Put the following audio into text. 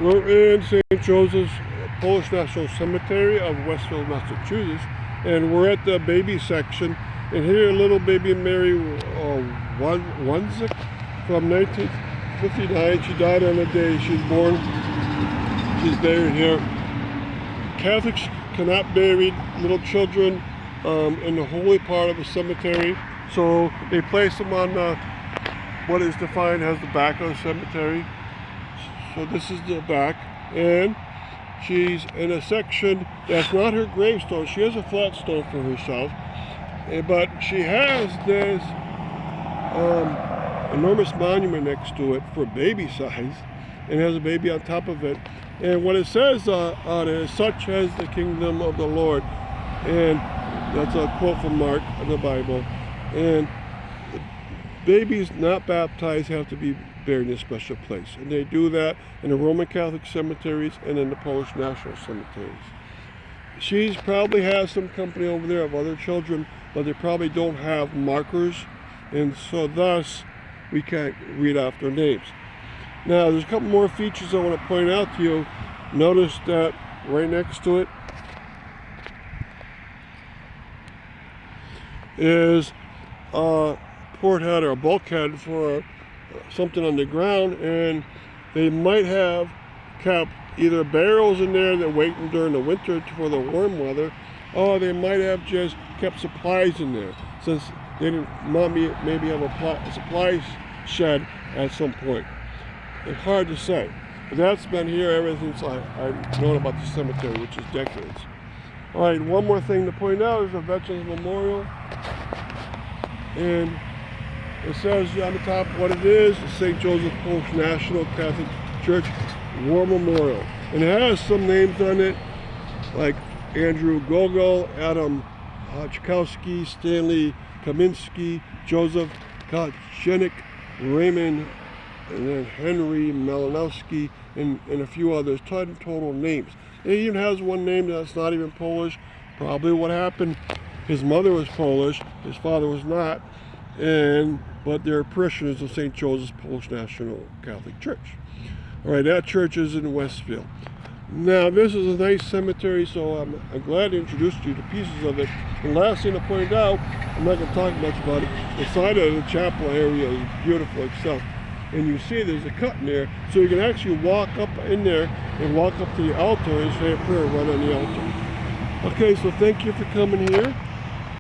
We're in St. Joseph's Polish National Cemetery of Westfield, Massachusetts, and we're at the baby section. And here, little baby Mary Wanzik from 1959. She died on the day she was born. She's buried here. Catholics cannot bury little children in the holy part of the cemetery, so they place them on what is defined as the back of the cemetery. So this is the back, and she's in a section that's not her gravestone. She has a flat stone for herself, but she has this enormous monument next to it for baby size, and has a baby on top of it. And what it says on it is, "Such as the kingdom of the Lord," and that's a quote from Mark in the Bible. And babies not baptized have to be buried in a special place, and they do that in the Roman Catholic cemeteries and in the Polish national cemeteries. She probably has some company over there of other children, but they probably don't have markers, and so thus we can't read off their names. Now there's a couple more features I want to point out to you. Notice that right next to it is a port head or a bulkhead for something on the ground, and they might have kept either barrels in there that waiting during the winter for the warm weather, or they might have just kept supplies in there, since they didn't maybe have a supply shed at some point. It's hard to say, but that's been here ever since I've known about the cemetery, which is decades. All right, one more thing to point out is the Veterans Memorial, and it says on the top what it is: the St. Joseph Polish National Catholic Church War Memorial. And it has some names on it, like Andrew Gogol, Adam Chkowski, Stanley Kaminsky, Joseph Kochenik, Raymond, and then Henry Malinowski, and a few others. 10 total names. It even has one name that's not even Polish. Probably what happened, his mother was Polish, his father was not, but they're parishioners of St. Joseph's Polish National Catholic Church. All right, that church is in Westfield. Now, this is a nice cemetery, so I'm glad to introduce you to pieces of it. The last thing to point out, I'm not going to talk much about it, the side of the chapel area is beautiful itself. And you see there's a cut in there, so you can actually walk up in there and walk up to the altar and say a prayer right on the altar. Okay, so thank you for coming here.